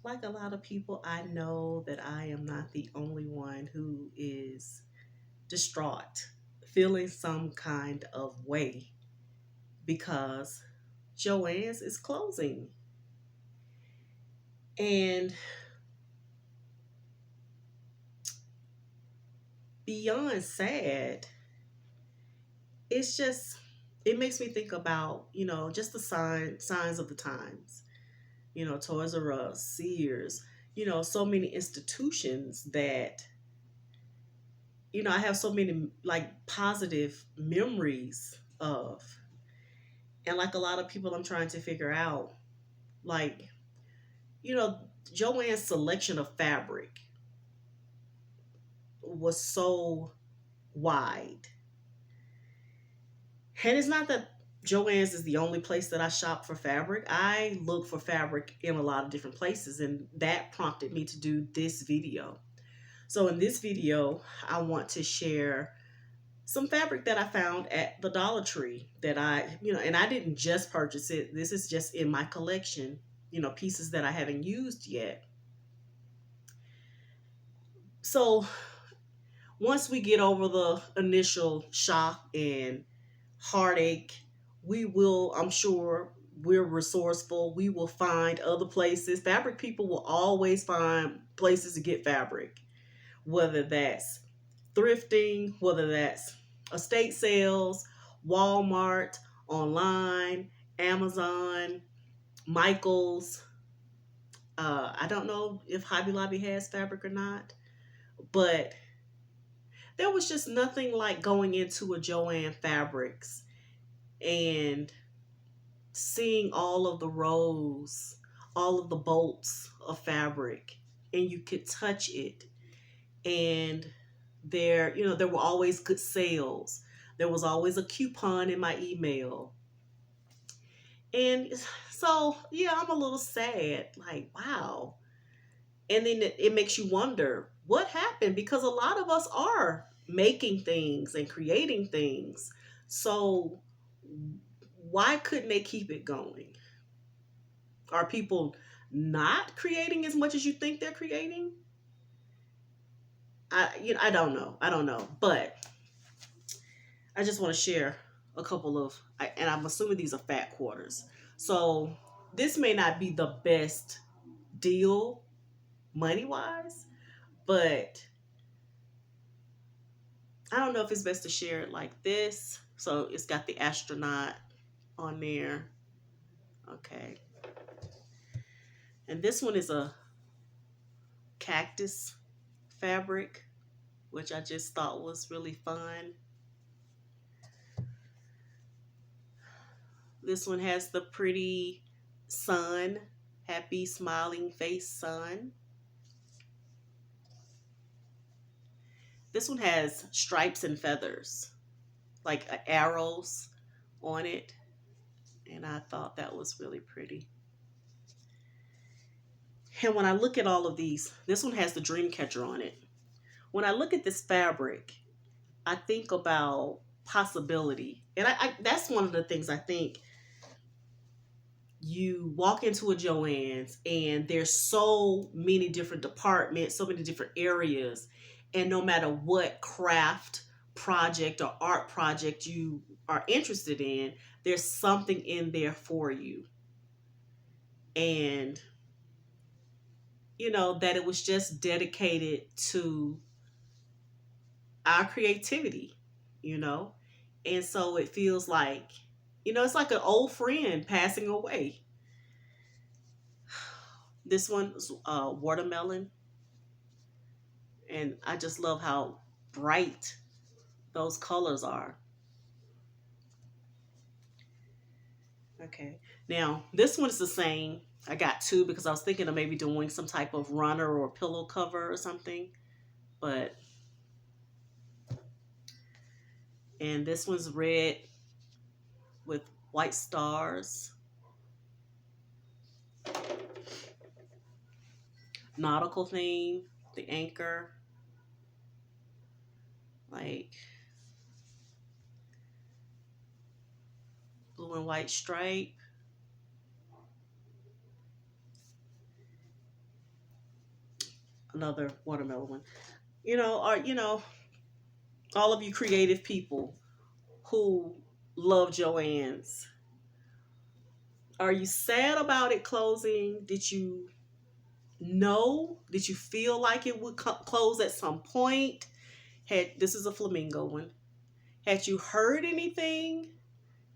Like a lot of people, I know that I am not the only one who is distraught, feeling some kind of way because JoAnn's is closing. And beyond sad, it's just it makes me think about, just the signs of the times. Toys R Us, Sears, so many institutions that, I have so many like positive memories of. And like a lot of people, I'm trying to figure out, like, you know, JoAnn's selection of fabric was so wide. And it's not that JoAnn's is the only place that I shop for fabric. I look for fabric in a lot of different places, and that prompted me to do this video. So in this video, I want to share some fabric that I found at the Dollar Tree that and I didn't just purchase it. This is just in my collection, pieces that I haven't used yet. So once we get over the initial shock and heartache, I'm sure, we're resourceful. We will find other places. Fabric people will always find places to get fabric, whether that's thrifting, whether that's estate sales, Walmart, online, Amazon, Michael's. I don't know if Hobby Lobby has fabric or not, but there was just nothing like going into a JoAnn Fabrics and seeing all of the rows, all of the bolts of fabric, and you could touch it. And there were always good sales. There was always a coupon in my email. And so, yeah, I'm a little sad. Like, wow. And then it makes you wonder what happened, because a lot of us are making things and creating things. So why couldn't they keep it going? Are people not creating as much as you think they're creating? I don't know. I don't know. But I just want to share a couple of, and I'm assuming these are fat quarters. So this may not be the best deal money wise, but I don't know if it's best to share it like this. So it's got the astronaut on there. Okay. And this one is a cactus fabric, which I just thought was really fun. This one has the pretty sun, happy smiling face sun. This one has stripes and feathers, like arrows on it. And I thought that was really pretty. And when I look at all of these, this one has the dream catcher on it. When I look at this fabric, I think about possibility. And that's one of the things I think. You walk into a JoAnn's and there's so many different departments, so many different areas. And no matter what craft project or art project you are interested in, there's something in there for you. And, that it was just dedicated to our creativity, you know? And so it feels like, it's like an old friend passing away. This one's watermelon. And I just love how bright those colors are. Okay. Now, this one's the same. I got two because I was thinking of maybe doing some type of runner or pillow cover or something. But, and this one's red with white stars. Nautical theme, the anchor. Like blue and white stripe. Another watermelon one. All of you creative people who love JoAnn's, are you sad about it closing? Did you know? Did you feel like it would close at some point? This is a flamingo one. Had you heard anything?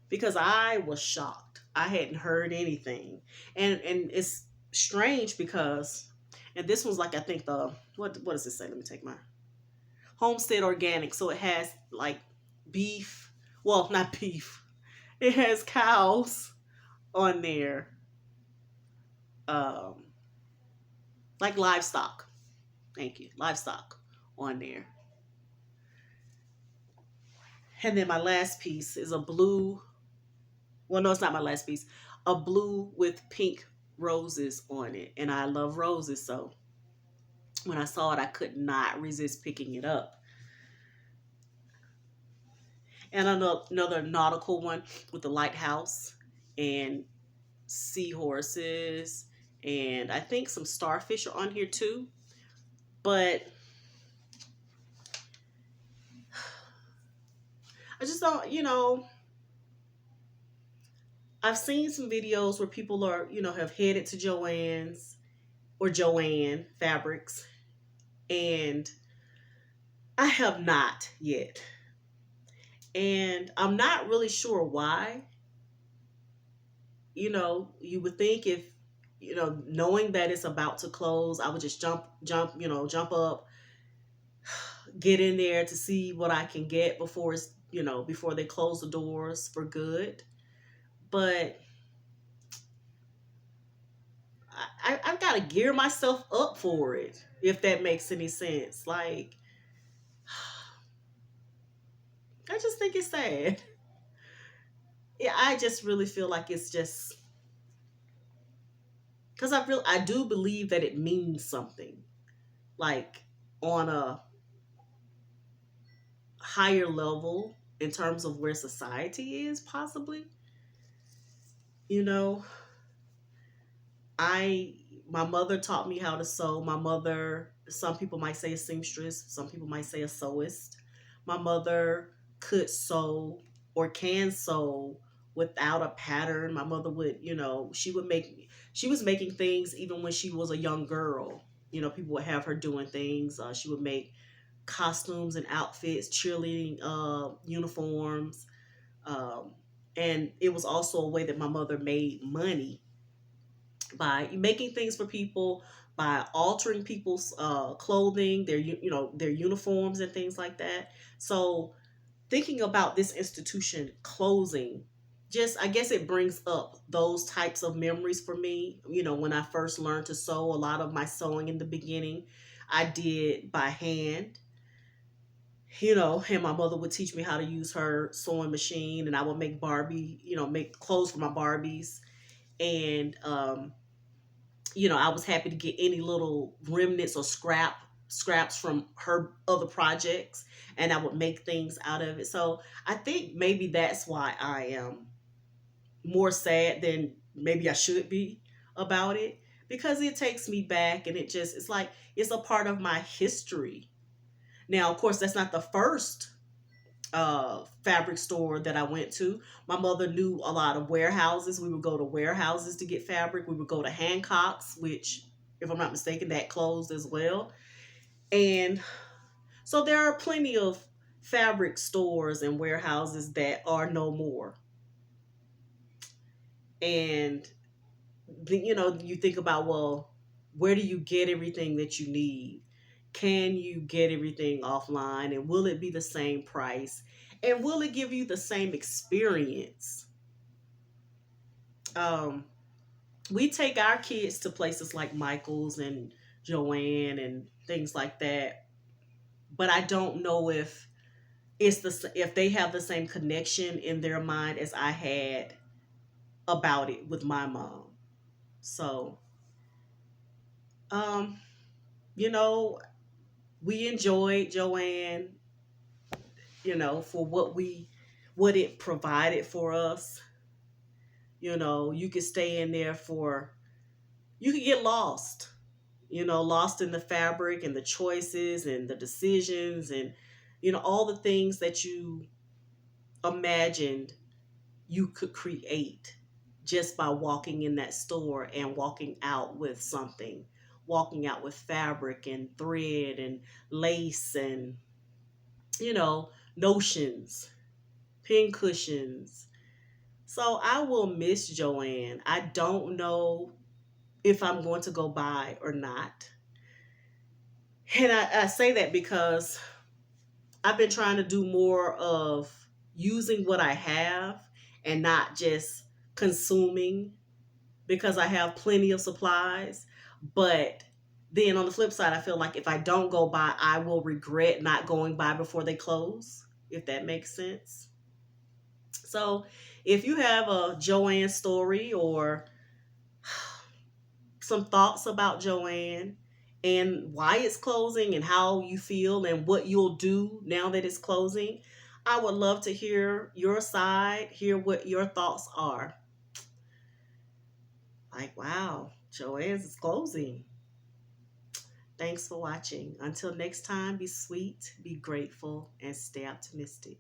Because I was shocked. I hadn't heard anything, and it's strange because, and this was like, I think the what does it say? Let me take my Homestead Organic. So it has like beef. Well, not beef. It has cows on there, um, like livestock. Thank you, livestock on there. And then my last piece is a blue. Well, no, it's not my last piece. A blue with pink roses on it, and I love roses, so when I saw it, I could not resist picking it up. And another nautical one with the lighthouse and seahorses, and I think some starfish are on here too. But I just don't, I've seen some videos where people are, have headed to JoAnn's or JoAnn Fabrics, and I have not yet. And I'm not really sure why. You would think if, knowing that it's about to close, I would just jump up, get in there to see what I can get before before they close the doors for good. But I've got to gear myself up for it, if that makes any sense. Like, I just think it's sad. Yeah, I just really feel like it's just because I do believe that it means something, like on a higher level in terms of where society is, possibly. You know, I my mother taught me how to sew. My mother, some people might say a seamstress, some people might say a sewist. My mother could sew or can sew without a pattern. My mother would, she was making things even when she was a young girl. People would have her doing things. She would make costumes and outfits, cheerleading uniforms. Um, and it was also a way that my mother made money by making things for people, by altering people's clothing, their uniforms and things like that. So thinking about this institution closing, just I guess it brings up those types of memories for me. When I first learned to sew, a lot of my sewing in the beginning I did by hand. And my mother would teach me how to use her sewing machine, and I would make make clothes for my Barbies. And I was happy to get any little remnants or scraps from her other projects, and I would make things out of it. So I think maybe that's why I am more sad than maybe I should be about it, because it takes me back, and it's like it's a part of my history. Now, of course, that's not the first fabric store that I went to. My mother knew a lot of warehouses. We would go to warehouses to get fabric. We would go to Hancock's, which, if I'm not mistaken, that closed as well. And so there are plenty of fabric stores and warehouses that are no more. And you think about, well, where do you get everything that you need? Can you get everything offline, and will it be the same price? And will it give you the same experience? Um, we take our kids to places like Michael's and JoAnn and things like that, but I don't know if they have the same connection in their mind as I had about it with my mom. So, um, you know, we enjoyed JoAnn, for what it provided for us. You could stay in there you could get lost. lost in the fabric and the choices and the decisions and, all the things that you imagined you could create just by walking in that store and walking out with something, walking out with fabric and thread and lace and, notions, pin cushions. So I will miss JoAnn. I don't know if I'm going to go buy or not. And I say that because I've been trying to do more of using what I have and not just consuming because I have plenty of supplies. But then on the flip side, I feel like if I don't go by, I will regret not going by before they close, if that makes sense. So if you have a JoAnn story or some thoughts about JoAnn and why it's closing and how you feel and what you'll do now that it's closing, I would love to hear your side, hear what your thoughts are. Like, wow, JoAnn's is closing. Thanks for watching. Until next time, be sweet, be grateful, and stay optimistic.